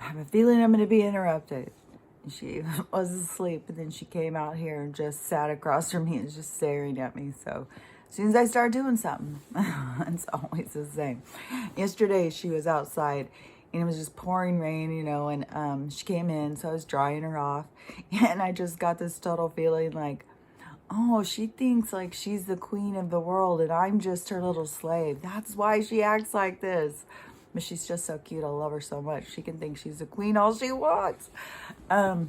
I have a feeling I'm going to be interrupted. And she was asleep, and then she came out here and just sat across from me and just staring at me. So as soon as I start doing something, it's always the same. Yesterday, she was outside, and it was just pouring rain, and she came in, so I was drying her off. And I just got this total feeling like, oh, she thinks like she's the queen of the world, and I'm just her little slave. That's why she acts like this. But she's just so cute. I love her so much. She can think she's a queen all she wants. But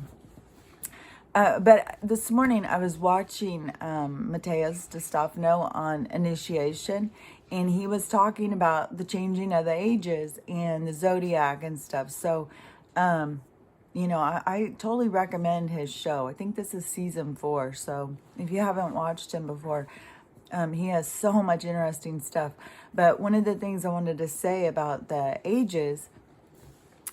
this morning I was watching Mateus DeStefano on initiation, and he was talking about the changing of the ages and the zodiac and stuff. So, I totally recommend his show. I think this is season 4. So if you haven't watched him before, he has so much interesting stuff. But one of the things I wanted to say about the ages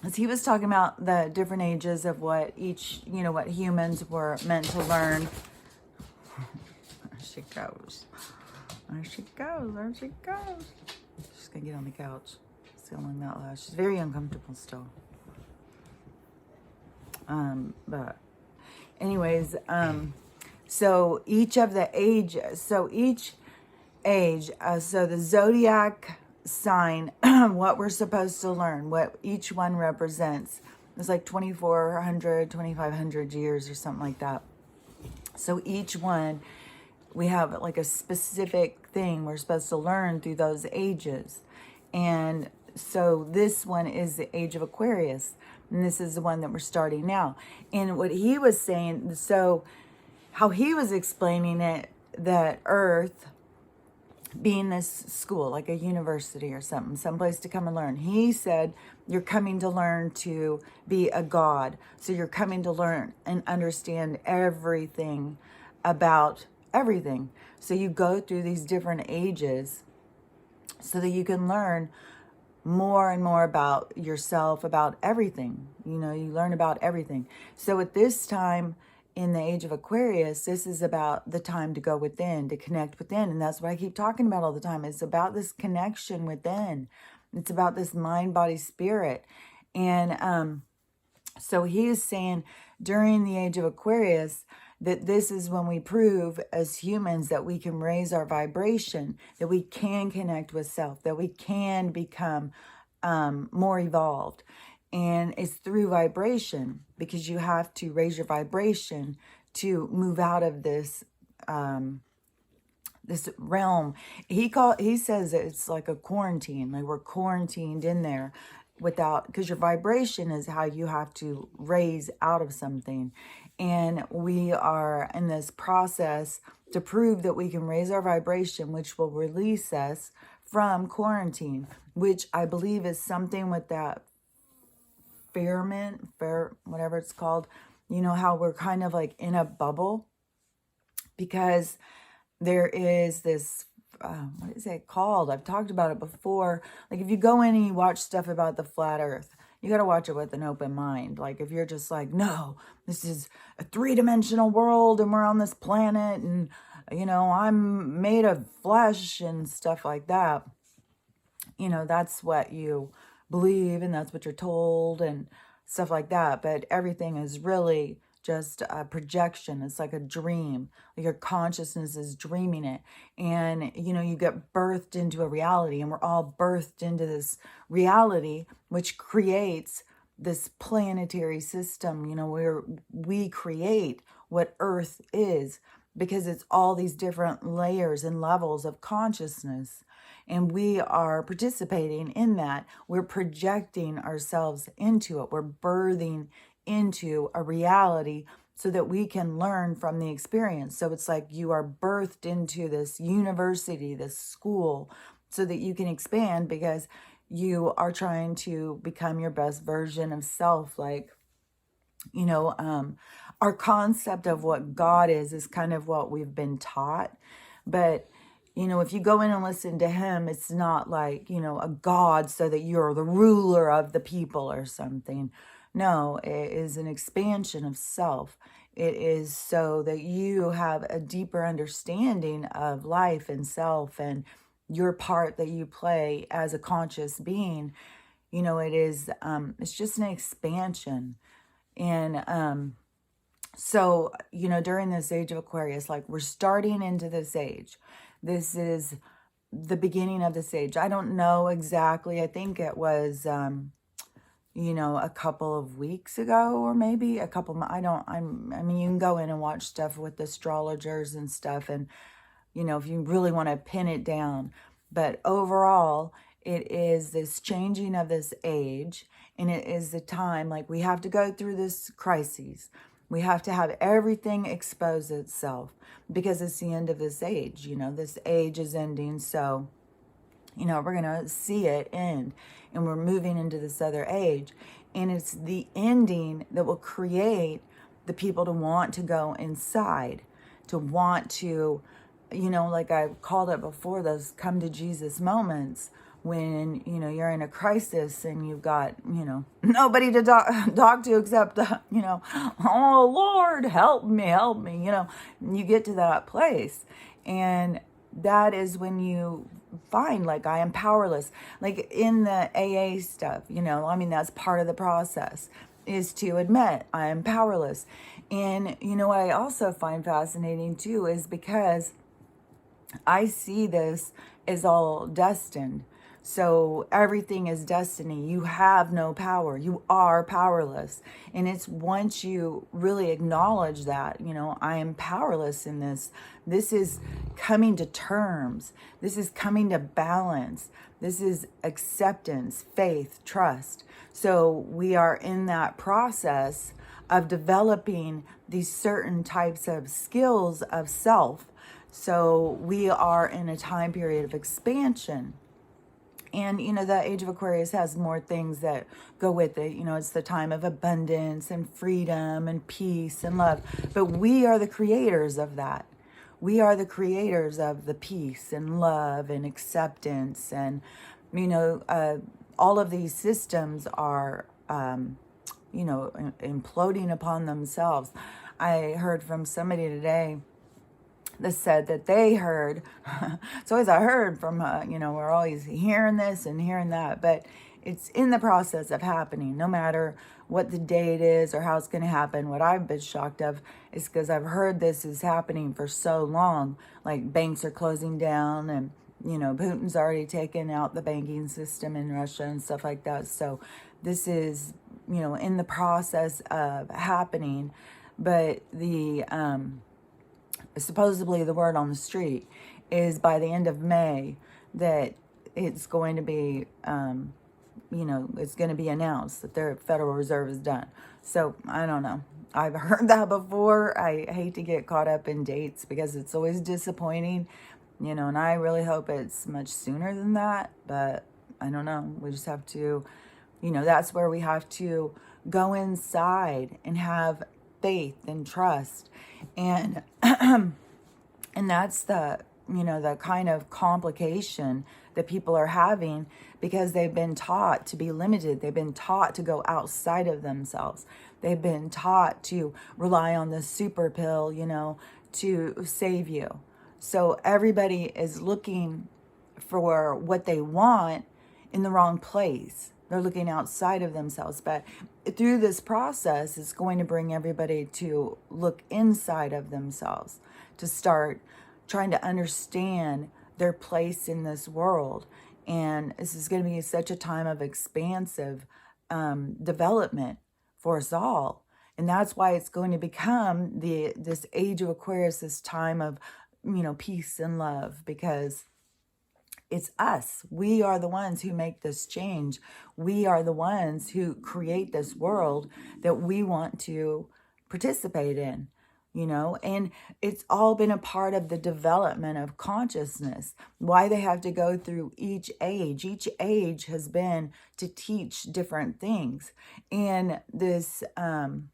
is he was talking about the different ages of what what humans were meant to learn. There she goes. There she goes. There she goes. She's going to get on the couch. Feeling that loud. She's very uncomfortable still. But anyways, so each of the ages, so the zodiac sign, what we're supposed to learn, what each one represents. It's like 2,400, 2,500 years or something like that. So each one, we have like a specific thing we're supposed to learn through those ages. And so this one is the age of Aquarius. And this is the one that we're starting now. And what he was saying, so how he was explaining it, that Earth being this school, like a university or something, someplace to come and learn. He said, you're coming to learn to be a god. So you're coming to learn and understand everything about everything. So you go through these different ages so that you can learn more and more about yourself, about everything. You learn about everything. So at this time, in the age of Aquarius, this is about the time to go within, to connect within. And that's what I keep talking about all the time. It's about this connection within. It's about this mind, body, spirit. And so he is saying during the age of Aquarius that this is when we prove as humans that we can raise our vibration, that we can connect with self, that we can become more evolved. And it's through vibration, because you have to raise your vibration to move out of this this realm. He says that it's like a quarantine, like we're quarantined in there because your vibration is how you have to raise out of something. And we are in this process to prove that we can raise our vibration, which will release us from quarantine, which I believe is something with that whatever it's called, how we're kind of like in a bubble, because there is this, what is it called? I've talked about it before. Like if you go in and you watch stuff about the flat earth, you got to watch it with an open mind. Like if you're just like, no, this is a 3-dimensional world and we're on this planet and, I'm made of flesh and stuff like that. That's what you believe and that's what you're told and stuff like that. But everything is really just a projection. It's like a dream. Like your consciousness is dreaming it. And, you get birthed into a reality, and we're all birthed into this reality, which creates this planetary system, where we create what Earth is, because it's all these different layers and levels of consciousness. And we are participating in that. We're projecting ourselves into it. We're birthing into a reality so that we can learn from the experience. So it's like you are birthed into this university, this school, so that you can expand, because you are trying to become your best version of self. Like, our concept of what God is kind of what we've been taught. But if you go in and listen to him, it's not like, a God so that you're the ruler of the people or something. No, it is an expansion of self. It is so that you have a deeper understanding of life and self and your part that you play as a conscious being, You know, it is, it's just an expansion. And so, you know, during this age of Aquarius, like we're starting into this age. This is the beginning of this age. I don't know exactly. I think it was, you know, a couple of weeks ago, or maybe a couple, I mean, you can go in and watch stuff with astrologers and stuff. And, you know, if you really want to pin it down, but overall, it is this changing of this age, and it is the time, like we have to go through this crises. We have to have everything expose itself because it's the end of this age. You know, this age is ending. So, you know, we're going to see it end, and we're moving into this other age. And it's the ending that will create the people to want to go inside, to want to, you know, like I called it before, those come to Jesus moments when, you know, you're in a crisis and you've got, you know, nobody to talk to except, you know, oh, Lord, help me, you know, you get to that place. And that is when you find, like, I am powerless. Like in the AA stuff, you know, I mean, that's part of the process, is to admit I am powerless. And, you know, what I also find fascinating too is because I see this as all destined. So everything is destiny. You have no power. You are powerless. And it's once you really acknowledge that, you know, I am powerless in this. This is coming to terms. This is coming to balance. This is acceptance, faith, trust. So we are in that process of developing these certain types of skills of self. So we are in a time period of expansion. And, you know, the age of Aquarius has more things that go with it. You know, it's the time of abundance and freedom and peace and love. But we are the creators of that. We are the creators of the peace and love and acceptance. And, you know, all of these systems are, you know, imploding upon themselves. I heard from somebody today that said that they heard, it's always I heard from, you know, we're always hearing this and hearing that, but it's in the process of happening, no matter what the date is or how it's going to happen. What I've been shocked of is because I've heard this is happening for so long, like banks are closing down, and, you know, Putin's already taken out the banking system in Russia and stuff like that. So this is, you know, in the process of happening. But the, supposedly the word on the street is by the end of May that it's going to be, you know, it's going to be announced that their Federal Reserve is done. So I don't know. I've heard that before. I hate to get caught up in dates because it's always disappointing, you know, and I really hope it's much sooner than that. But I don't know. We just have to, you know, that's where we have to go inside and have faith and trust. And and that's the, you know, the kind of complication that people are having because they've been taught to be limited. They've been taught to go outside of themselves. They've been taught to rely on the super pill, you know, to save you. So everybody is looking for what they want in the wrong place. They're looking outside of themselves. But through this process, it's going to bring everybody to look inside of themselves, to start trying to understand their place in this world. And this is going to be such a time of expansive development for us all. And that's why it's going to become this age of Aquarius, this time of, you know, peace and love, because it's us. We are the ones who make this change. We are the ones who create this world that we want to participate in, you know, and it's all been a part of the development of consciousness. Why they have to go through each age. Each age has been to teach different things. And this, you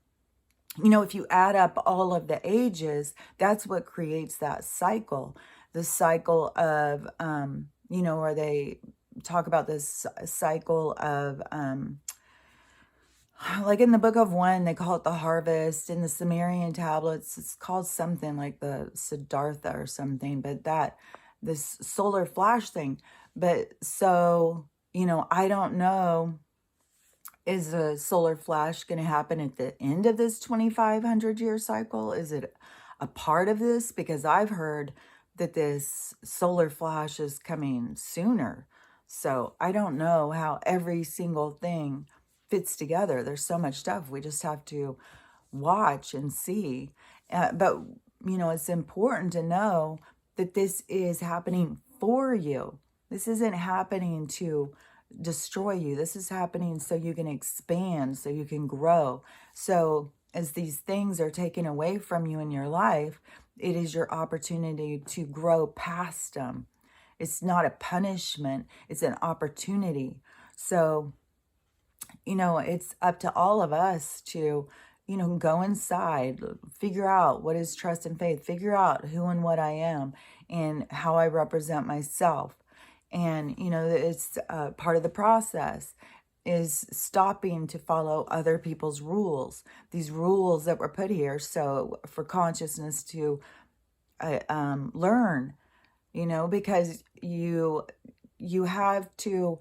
know, if you add up all of the ages, that's what creates that cycle. The cycle of, you know, where they talk about this cycle of, like in the Book of One, they call it the harvest. In the Sumerian tablets, it's called something like the Siddhartha or something, but this solar flash thing. But so, you know, I don't know Is a solar flash going to happen at the end of this 2,500 year cycle? Is it a part of this? Because I've heard that this solar flash is coming sooner. So I don't know how every single thing fits together. There's so much stuff. We just have to watch and see. But, it's important to know that this is happening for you. This isn't happening to destroy you. This is happening so you can expand, so you can grow. So as these things are taken away from you in your life, it is your opportunity to grow past them. It's not a punishment, it's an opportunity. So, it's up to all of us to, go inside, figure out what is trust and faith, figure out who and what I am and how I represent myself. And, it's part of the process is stopping to follow other people's rules, these rules that were put here. So for consciousness to learn, because you have to,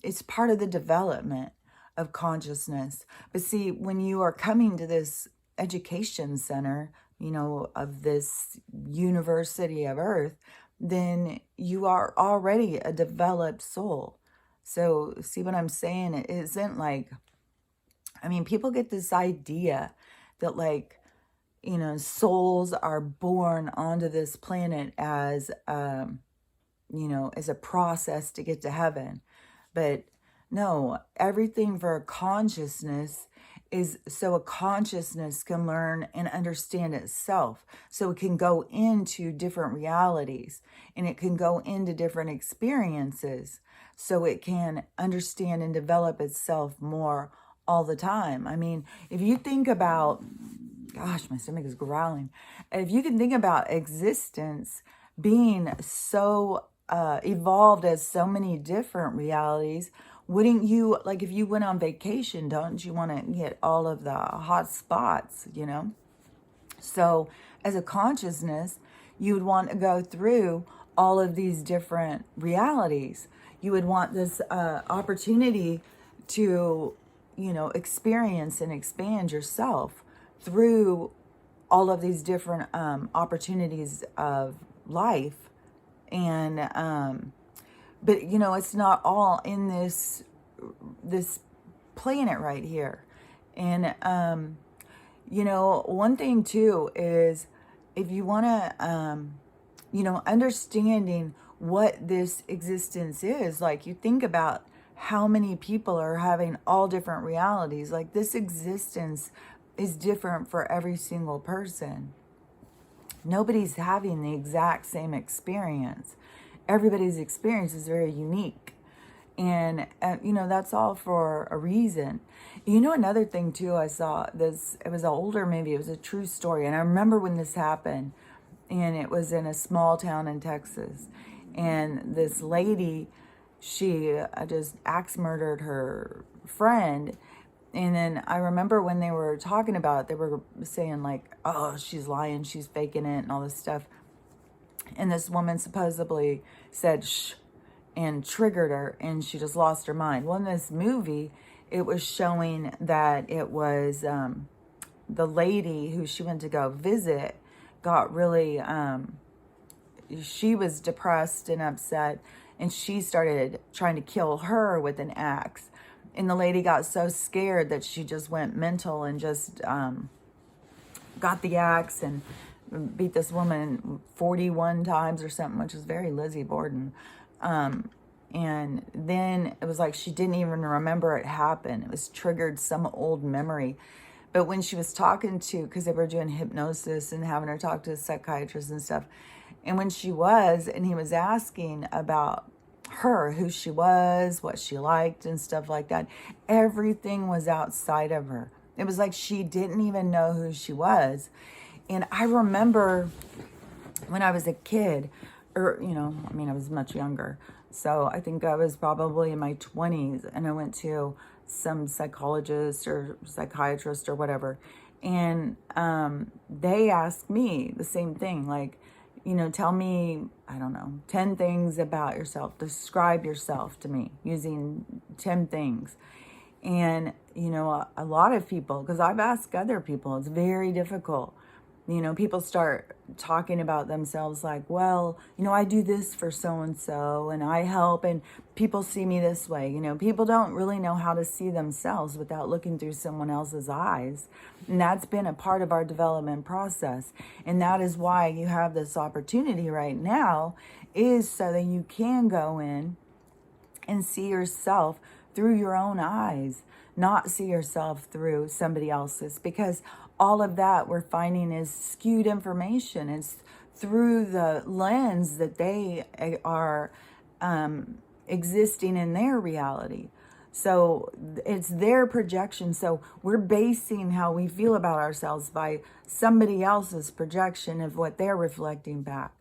it's part of the development of consciousness. But see, when you are coming to this education center, of this university of Earth, then you are already a developed soul. So see what I'm saying? It isn't like, people get this idea that souls are born onto this planet as, as a process to get to heaven. But no, everything for a consciousness is so a consciousness can learn and understand itself. So it can go into different realities and it can go into different experiences. So it can understand and develop itself more all the time. If you think about, gosh, my stomach is growling. If you can think about existence being so evolved as so many different realities, wouldn't you, if you went on vacation, don't you want to get all of the hot spots, So as a consciousness, you would want to go through all of these different realities. You would want this opportunity to, experience and expand yourself through all of these different opportunities of life. And but it's not all in this planet right here. And one thing too is if you want to understanding what this existence is, you think about how many people are having all different realities. This existence is different for every single person. Nobody's having the exact same experience. Everybody's experience is very unique. And, that's all for a reason. Another thing too, I saw this, it was an older movie, it was a true story. And I remember when this happened, and it was in a small town in Texas. And this lady, she just axe murdered her friend. And then I remember when they were talking about it, they were saying oh, she's lying, she's faking it and all this stuff. And this woman supposedly said, shh, and triggered her, and she just lost her mind. Well, in this movie, it was showing that it was the lady who she went to go visit got really, she was depressed and upset, and she started trying to kill her with an axe. And the lady got so scared that she just went mental and just got the axe and beat this woman 41 times or something, which was very Lizzie Borden. And then it was she didn't even remember it happened. It was triggered some old memory. But when she was talking to, because they were doing hypnosis and having her talk to a psychiatrist and stuff, and when she was, and he was asking about her, who she was, what she liked and stuff like that, everything was outside of her. It was she didn't even know who she was. And I remember when I was a kid, or, I was much younger. So I think I was probably in my 20s, and I went to some psychologist or psychiatrist or whatever. And they asked me the same thing, tell me, I don't know, 10 things about yourself. Describe yourself to me using 10 things. And, a lot of people, because I've asked other people, it's very difficult. People start talking about themselves like, well, I do this for so-and-so and I help and people see me this way. People don't really know how to see themselves without looking through someone else's eyes. And that's been a part of our development process. And that is why you have this opportunity right now, is so that you can go in and see yourself through your own eyes, not see yourself through somebody else's, because all of that we're finding is skewed information. It's through the lens that they are existing in their reality. So it's their projection. So we're basing how we feel about ourselves by somebody else's projection of what they're reflecting back.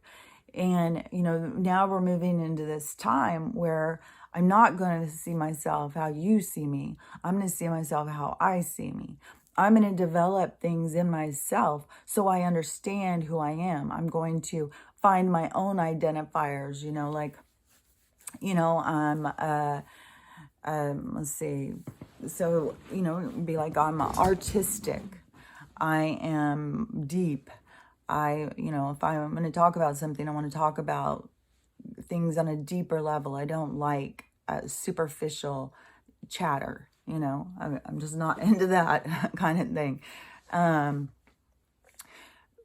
And, now we're moving into this time where I'm not going to see myself how you see me. I'm going to see myself how I see me. I'm going to develop things in myself so I understand who I am. I'm going to find my own identifiers, let's see. So, be like, I'm artistic. I am deep. If I'm going to talk about something, I want to talk about things on a deeper level. I don't like superficial chatter. I'm just not into that kind of thing.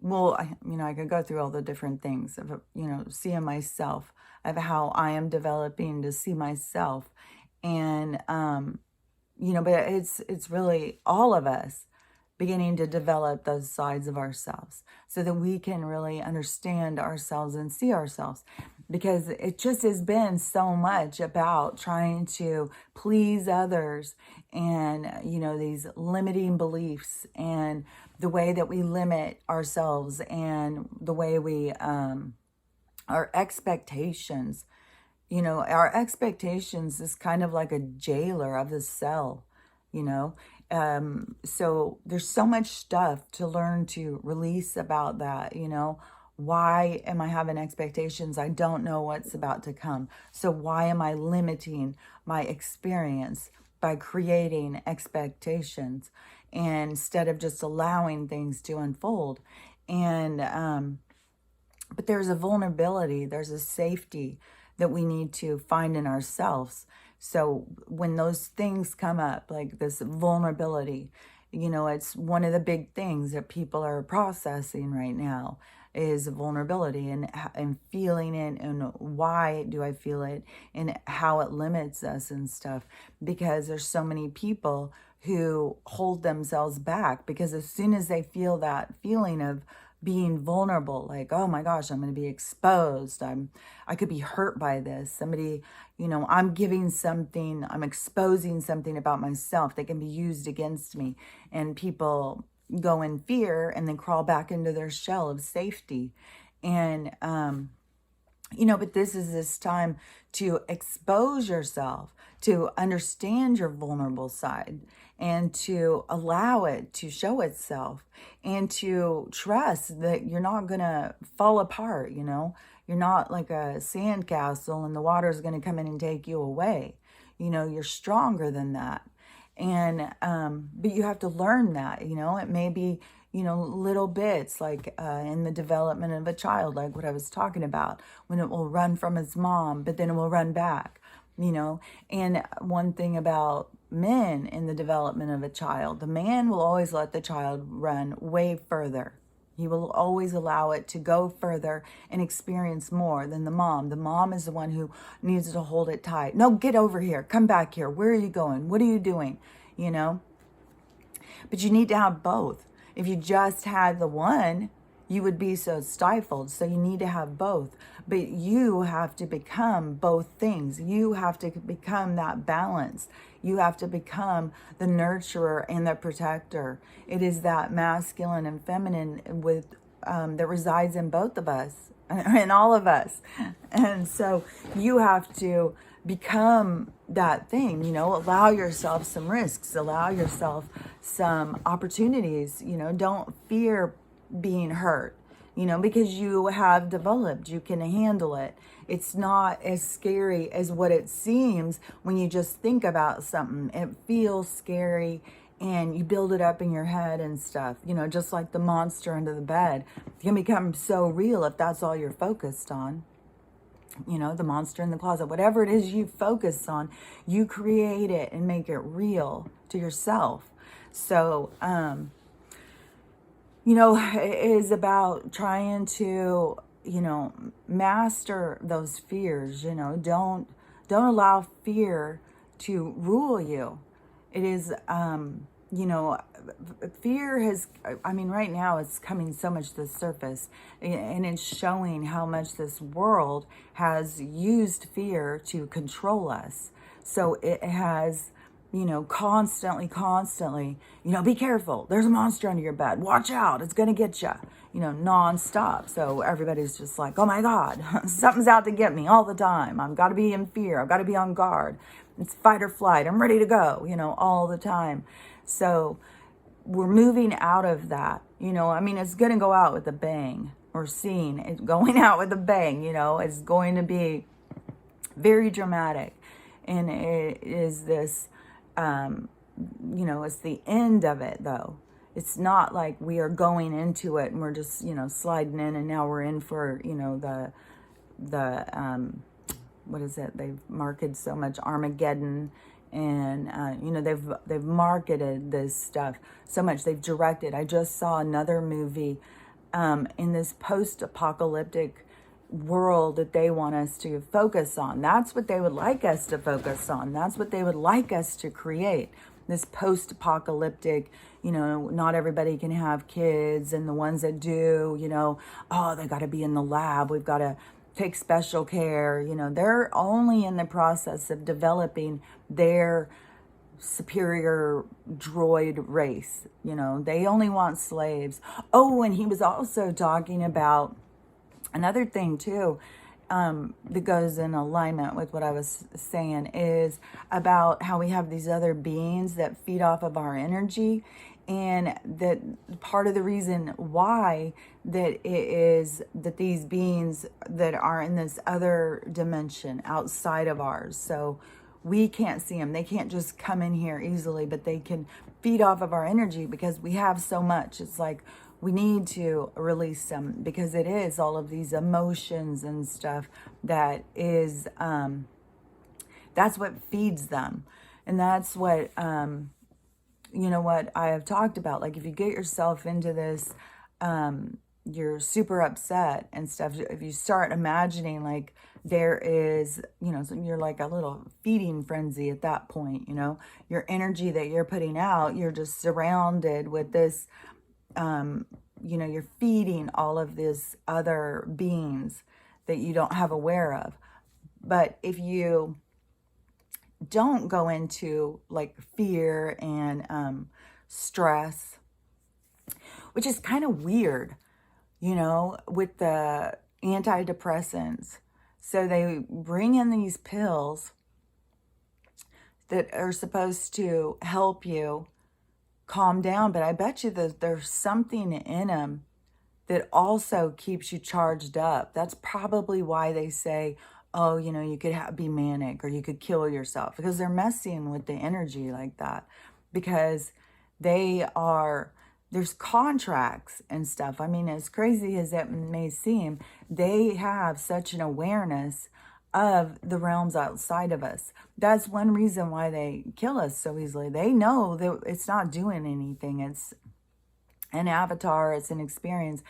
Well, I could go through all the different things of, seeing myself, of how I am developing to see myself. And, but it's really all of us beginning to develop those sides of ourselves so that we can really understand ourselves and see ourselves. Because it just has been so much about trying to please others and, these limiting beliefs and the way that we limit ourselves and the way we, our expectations, our expectations is kind of like a jailer of the cell, so there's so much stuff to learn to release about that, Why am I having expectations? I don't know what's about to come. So why am I limiting my experience by creating expectations instead of just allowing things to unfold? And, but there's a vulnerability, there's a safety that we need to find in ourselves. So when those things come up, like this vulnerability, it's one of the big things that people are processing right now is vulnerability and feeling it, and why do I feel it, and how it limits us and stuff, because there's so many people who hold themselves back, because as soon as they feel that feeling of being vulnerable, like, oh my gosh, I'm going to be exposed, I could be hurt by this, somebody, I'm giving something, I'm exposing something about myself that can be used against me, and people go in fear and then crawl back into their shell of safety. And but this is this time to expose yourself, to understand your vulnerable side, and to allow it to show itself, and to trust that you're not going to fall apart, You're not like a sandcastle and the water is going to come in and take you away. You're stronger than that. And, but you have to learn that, it may be, little bits like in the development of a child, like what I was talking about, when it will run from its mom, but then it will run back, And one thing about men in the development of a child, the man will always let the child run way further. He will always allow it to go further and experience more than the mom. The mom is the one who needs to hold it tight. No, get over here. Come back here. Where are you going? What are you doing? But you need to have both. If you just had the one, you would be so stifled. So you need to have both. But you have to become both things. You have to become that balance. You have to become the nurturer and the protector. It is that masculine and feminine with that resides in both of us, in all of us. And so you have to become that thing, allow yourself some risks, allow yourself some opportunities, don't fear being hurt. you know, because you have developed, you can handle it. It's not as scary as what it seems when you just think about something. It feels scary and you build it up in your head and stuff, you know, just like the monster under the bed. It can become so real if that's all you're focused on. You know, the monster in the closet, whatever it is you focus on, you create it and make it real to yourself. So, you know, it is about trying to, you know, master those fears. You know, don't allow fear to rule you. It is, you know, fear has, I mean, right now it's coming so much to the surface, and it's showing how much this world has used fear to control us. So it has, you know, constantly, you know, be careful. There's a monster under your bed. Watch out. It's going to get you, you know, nonstop. So everybody's just like, oh my God, something's out to get me all the time. I've got to be in fear. I've got to be on guard. It's fight or flight. I'm ready to go, you know, all the time. So we're moving out of that, you know. I mean, it's going to go out with a bang. We're seeing it going out with a bang, you know. It's going to be very dramatic. And it is this, you know, it's the end of it, though. It's not like we are going into it and we're just, you know, sliding in and now we're in for, you know, what is it? They've marketed so much Armageddon, and you know, they've marketed this stuff so much. They've directed. I just saw another movie in this post-apocalyptic world that they want us to focus on. That's what they would like us to focus on. That's what they would like us to create. This post-apocalyptic, you know, not everybody can have kids, and the ones that do, you know, oh, they got to be in the lab. We've got to take special care. You know, they're only in the process of developing their superior droid race. You know, they only want slaves. Oh, and he was also talking about another thing too, that goes in alignment with what I was saying, is about how we have these other beings that feed off of our energy, and that part of the reason why that it is that these beings that are in this other dimension outside of ours, so we can't see them. They can't just come in here easily, but they can feed off of our energy because we have so much. It's like we need to release them, because it is all of these emotions and stuff that is, that's what feeds them. And that's what, you know, what I have talked about. Like if you get yourself into this, you're super upset and stuff. If you start imagining like there is, you know, so you're like a little feeding frenzy at that point, you know, your energy that you're putting out, you're just surrounded with this, you know, you're feeding all of these other beings that you don't have aware of. But if you don't go into like fear and stress, which is kind of weird, you know, with the antidepressants. So they bring in these pills that are supposed to help you calm down, but I bet you that there's something in them that also keeps you charged up. That's probably why they say, oh, you know, you could be manic or you could kill yourself, because they're messing with the energy like that. Because there's contracts and stuff. I mean, as crazy as it may seem, they have such an awareness of the realms outside of us. That's one reason why they kill us so easily. They know that it's not doing anything. It's an avatar, it's an experience.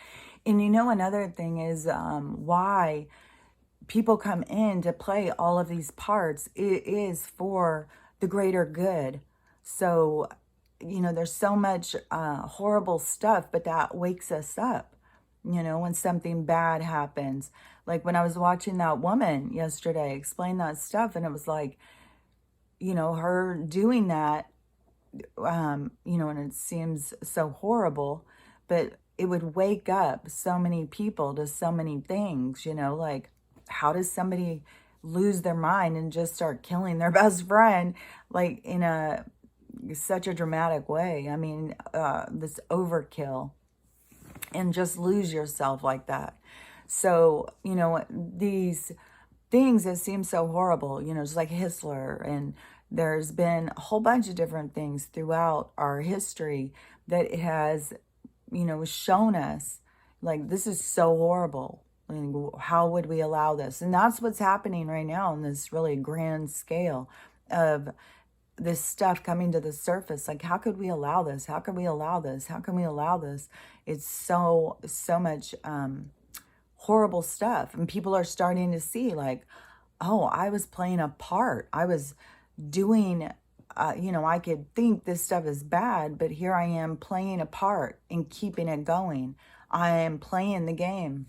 And you know, another thing is why people come in to play all of these parts. It is for the greater good. So, you know, there's so much horrible stuff, but that wakes us up, you know, when something bad happens. Like when I was watching that woman yesterday explain that stuff, and it was like, you know, her doing that, you know, and it seems so horrible, but it would wake up so many people to so many things, you know, like how does somebody lose their mind and just start killing their best friend, like in such a dramatic way? I mean, this overkill. and just lose yourself like that. So, you know, these things that seem so horrible, you know, just like Hitler, and there's been a whole bunch of different things throughout our history that it has, you know, shown us like this is so horrible. I mean, how would we allow this? And that's what's happening right now in this really grand scale of this stuff coming to the surface. Like, how could we allow this? How could we allow this? How can we allow this? It's so much horrible stuff. And people are starting to see, like, oh, I was playing a part. I was doing, you know, I could think this stuff is bad, but here I am playing a part and keeping it going. I am playing the game.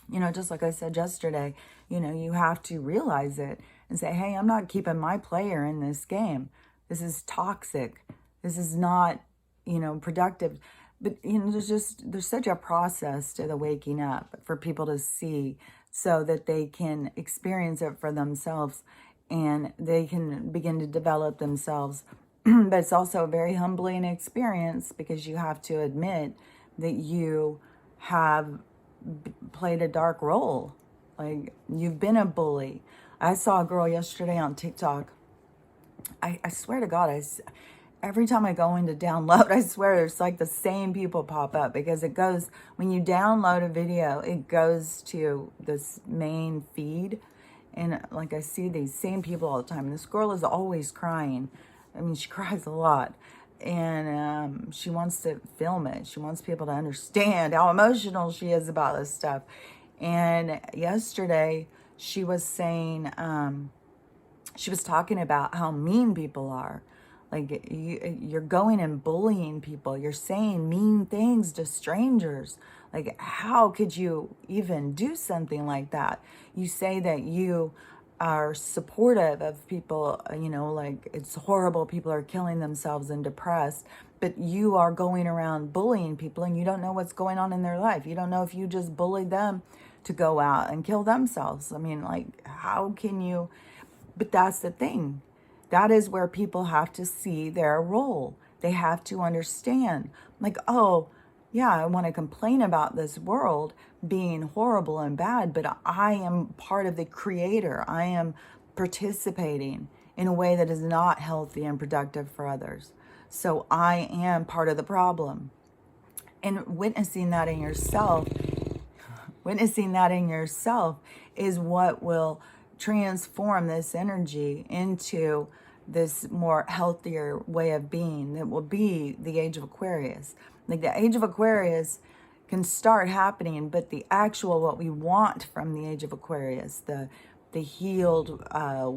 You know, just like I said yesterday, you know, you have to realize it and say, hey, I'm not keeping my player in this game. This is toxic. This is not, you know, productive. But, you know, there's such a process to the waking up for people to see so that they can experience it for themselves and they can begin to develop themselves. But it's also a very humbling experience because you have to admit that you have played a dark role. Like, you've been a bully. I saw a girl yesterday on TikTok. I swear to God, every time I go in to download, I swear there's like the same people pop up because it goes, when you download a video, it goes to this main feed. And like, I see these same people all the time. And this girl is always crying. I mean, she cries a lot. And she wants to film it. She wants people to understand how emotional she is about this stuff. And yesterday she was saying, she was talking about how mean people are. Like, you're going and bullying people. You're saying mean things to strangers. Like, how could you even do something like that? You say that you are supportive of people, you know, like, it's horrible, people are killing themselves and depressed, but you are going around bullying people and you don't know what's going on in their life. You don't know if you just bullied them to go out and kill themselves. I mean, like, how can you? But that's the thing. That is where people have to see their role. They have to understand, like, oh, yeah, I want to complain about this world being horrible and bad, but I am part of the creator. I am participating in a way that is not healthy and productive for others. So I am part of the problem. And witnessing that in yourself is what will transform this energy into this more healthier way of being that will be the age of Aquarius. Like, the age of Aquarius can start happening, but the actual, what we want from the age of Aquarius, the healed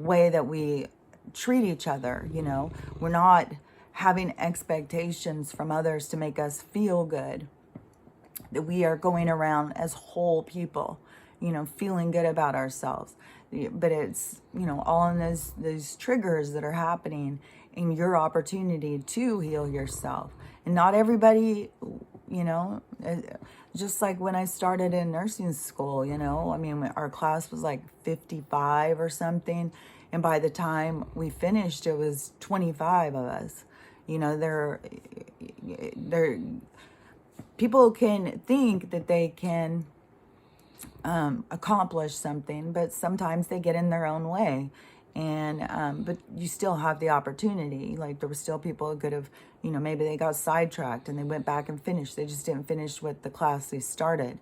way that we treat each other, you know, we're not having expectations from others to make us feel good, that we are going around as whole people, you know, feeling good about ourselves. But it's, you know, all in those triggers that are happening in your opportunity to heal yourself. And not everybody, you know, just like when I started in nursing school, you know, I mean, our class was like 55 or something. And by the time we finished, it was 25 of us. You know, people can think that they can accomplish something, but sometimes they get in their own way. And but you still have the opportunity. Like, there were still people who could have, you know, maybe they got sidetracked and they went back and finished. They just didn't finish with the class they started.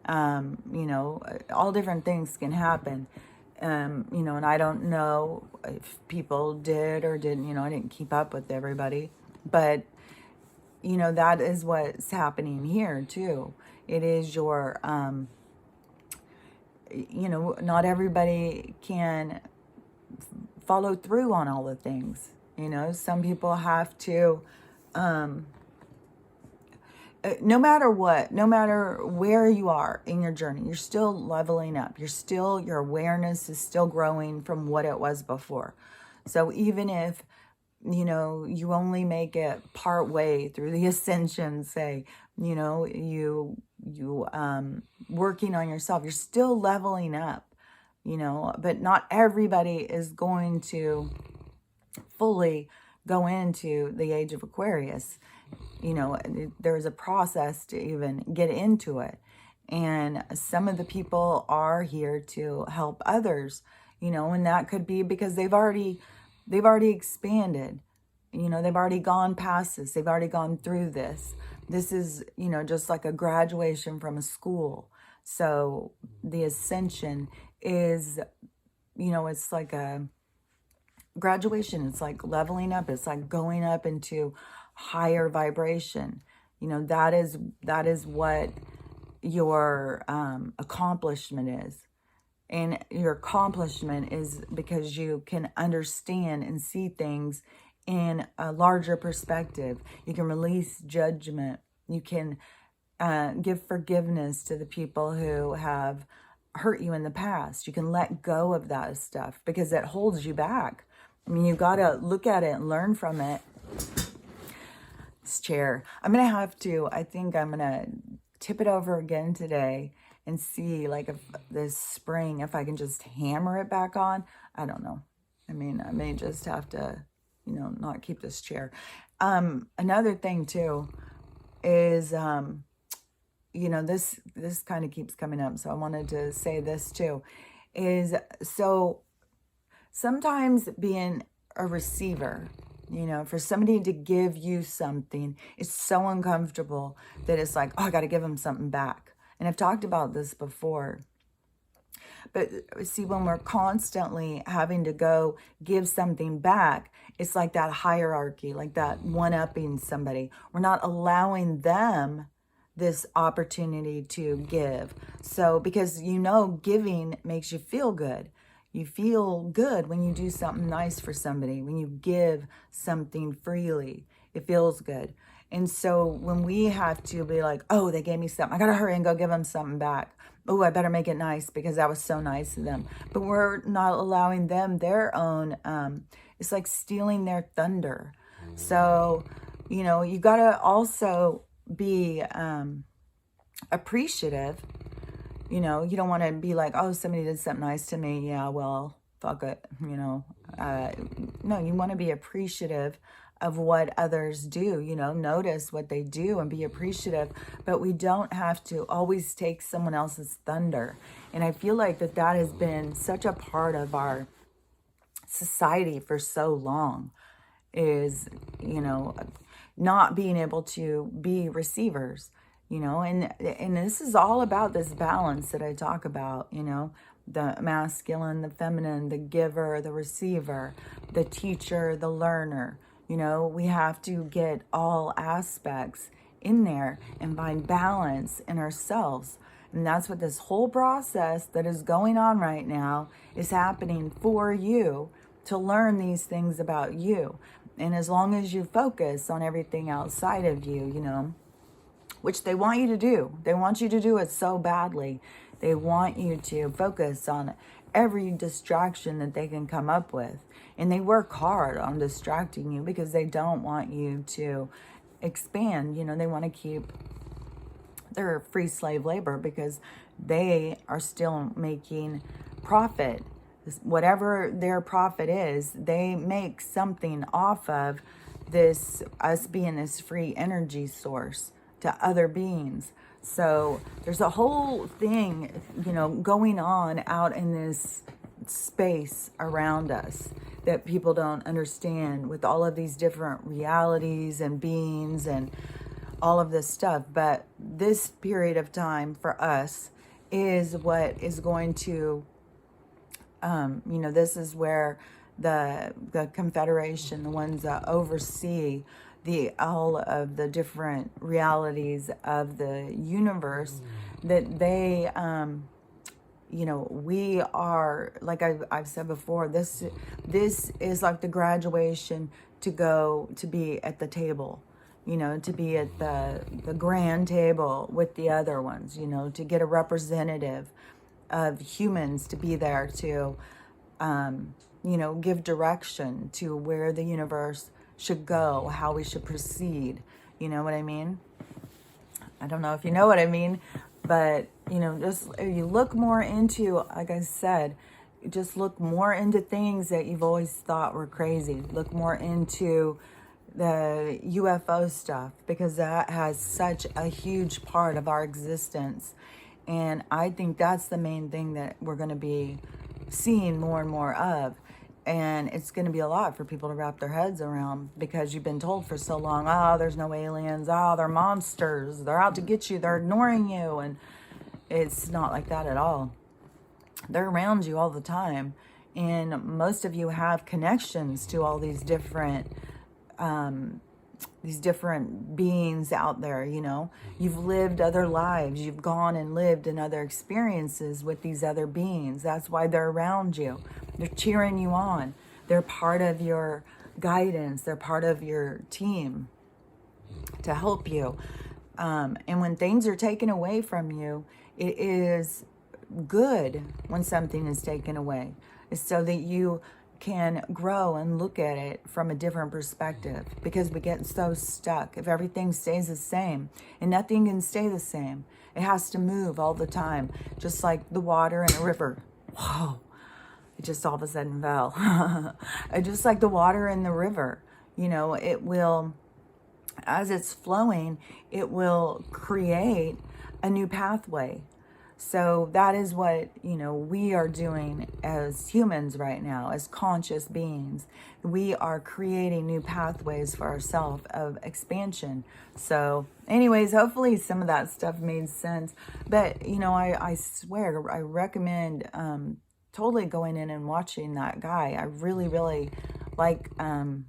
You know, all different things can happen. You know, and I don't know if people did or didn't, you know, I didn't keep up with everybody, but you know, that is what's happening here too. It is your, you know, not everybody can follow through on all the things. You know, some people have to, no matter what, no matter where you are in your journey, you're still leveling up. Your awareness is still growing from what it was before. So even if, you know, you only make it part way through the ascension, say, you know, you working on yourself, you're still leveling up, you know, but not everybody is going to fully go into the age of Aquarius. There's a process to even get into it. And some of the people are here to help others, and that could be because they've already expanded. They've already gone past this. They've already gone through this. This is, just like a graduation from a school. So the ascension is, it's like a graduation. It's like leveling up. It's like going up into higher vibration. That is what your accomplishment is. And your accomplishment is because you can understand and see things in a larger perspective. You can release judgment. You can give forgiveness to the people who have hurt you in the past. You can let go of that stuff because it holds you back. I mean, you got to look at it and learn from it. This chair. I think I'm going to tip it over again today and see, like, if this spring, if I can just hammer it back on. I don't know. I may just have to, not keep this chair. Another thing too is, this kind of keeps coming up. So I wanted to say this too, is so sometimes being a receiver, for somebody to give you something, it's so uncomfortable that it's like, oh, I got to give them something back. And I've talked about this before. But see, when we're constantly having to go give something back, it's like that hierarchy, like that one-upping somebody. We're not allowing them this opportunity to give. So, because giving makes you feel good. You feel good when you do something nice for somebody, when you give something freely. It feels good. And so when we have to be like, oh, they gave me something, I got to hurry and go give them something back. Oh, I better make it nice because that was so nice of them. But we're not allowing them their own, it's like stealing their thunder. So, you got to also be appreciative. You don't want to be like, oh, somebody did something nice to me. Yeah, well, fuck it. No, you want to be appreciative of what others do, notice what they do and be appreciative. But we don't have to always take someone else's thunder. And I feel like that has been such a part of our society for so long, is, not being able to be receivers. And this is all about this balance that I talk about, the masculine, the feminine, the giver, the receiver, the teacher, the learner. We have to get all aspects in there and find balance in ourselves. And that's what this whole process that is going on right now is happening for you, to learn these things about you. And as long as you focus on everything outside of you, which they want you to do. They want you to do it so badly. They want you to focus on every distraction that they can come up with. And they work hard on distracting you because they don't want you to expand. They want to keep their free slave labor because they are still making profit. Whatever their profit is, they make something off of this, us being this free energy source to other beings. So there's a whole thing, going on out in this space around us that people don't understand, with all of these different realities and beings and all of this stuff. But this period of time for us is what is going to, this is where the Confederation, the ones that oversee all of the different realities of the universe, that they, we are, like I've said before, this is like the graduation to go to be at the table, to be at the grand table with the other ones, to get a representative of humans to be there to, give direction to where the universe should go, how we should proceed. You know what I mean? I don't know if you know what I mean, but just if you look more into, like I said, just look more into things that you've always thought were crazy. Look more into the UFO stuff, because that has such a huge part of our existence. And I think that's the main thing that we're going to be seeing more and more of. And it's going to be a lot for people to wrap their heads around, because you've been told for so long, oh, there's no aliens, oh, they're monsters, they're out to get you, they're ignoring you. And it's not like that at all. They're around you all the time. And most of you have connections to all these different beings out there. You know, you've lived other lives, you've gone and lived in other experiences with these other beings. That's why they're around you. They're cheering you on. They're part of your guidance. They're part of your team to help you. And when things are taken away from you, it is good when something is taken away. It's so that you can grow and look at it from a different perspective, because we get so stuck. If everything stays the same, and nothing can stay the same, it has to move all the time, just like the water in a river. Whoa, it just all of a sudden fell. Just like the water in the river, you know, it will, as it's flowing, it will create a new pathway. So that is what, you know, we are doing as humans right now, as conscious beings. We are creating new pathways for ourselves of expansion. So anyways, hopefully some of that stuff made sense. But, you know, I swear, I recommend totally going in and watching that guy. I really, really like the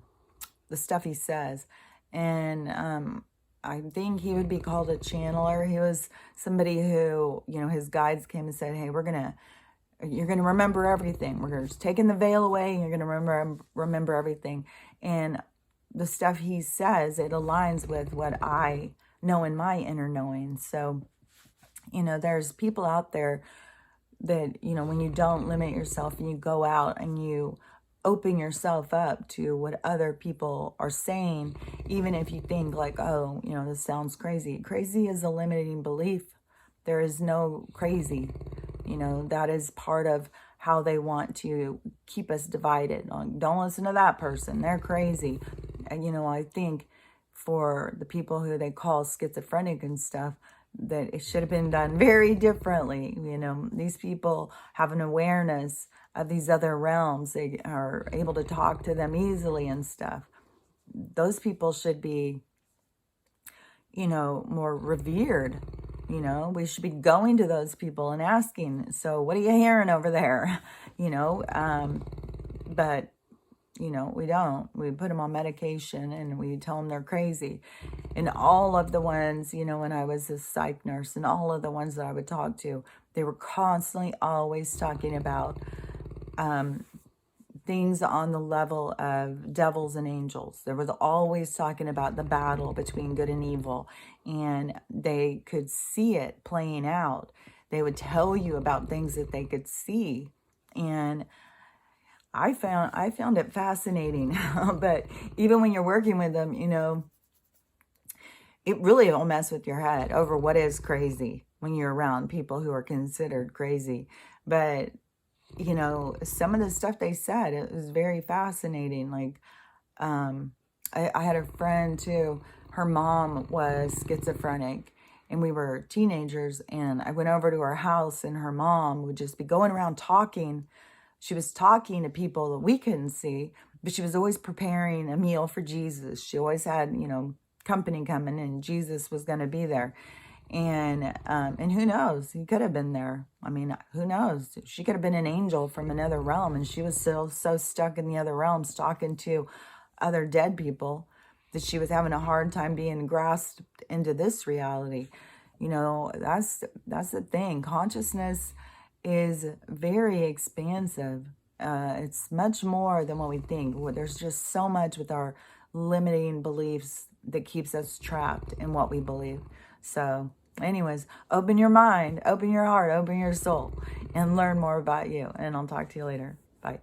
stuff he says. And I think he would be called a channeler. He was somebody who, you know, his guides came and said, hey, you're going to remember everything. We're just taking the veil away, and you're going to remember everything. And the stuff he says, it aligns with what I know in my inner knowing. So, you know, there's people out there that, you know, when you don't limit yourself and you go out and you open yourself up to what other people are saying, even if you think like, oh, you know, this sounds crazy. Crazy is a limiting belief. There is no crazy. You know, that is part of how they want to keep us divided. Don't listen to that person. They're crazy. And, you know, I think for the people who they call schizophrenic and stuff, that it should have been done very differently. You know, these people have an awareness of these other realms. They are able to talk to them easily and stuff. Those people should be, you know, more revered. You know, we should be going to those people and asking, so what are you hearing over there? You know, but, you know, we don't. We put them on medication and we tell them they're crazy. And all of the ones, you know, when I was a psych nurse, and all of the ones that I would talk to, they were constantly always talking about things on the level of devils and angels. There was always talking about the battle between good and evil, and they could see it playing out. They would tell you about things that they could see, and I found it fascinating. But even when you're working with them, you know, it really will mess with your head over what is crazy when you're around people who are considered crazy. But you know, some of the stuff they said, it was very fascinating. Like, I had a friend too, her mom was schizophrenic, and we were teenagers, and I went over to her house, and her mom would just be going around talking. She was talking to people that we couldn't see, but she was always preparing a meal for Jesus. She always had, you know, company coming, and Jesus was going to be there. And who knows? He could have been there. I mean, who knows? She could have been an angel from another realm, and she was still so stuck in the other realms talking to other dead people that she was having a hard time being grasped into this reality. You know, that's the thing. Consciousness is very expansive. It's much more than what we think. There's just so much with our limiting beliefs that keeps us trapped in what we believe. So anyways, open your mind, open your heart, open your soul, and learn more about you. And I'll talk to you later. Bye.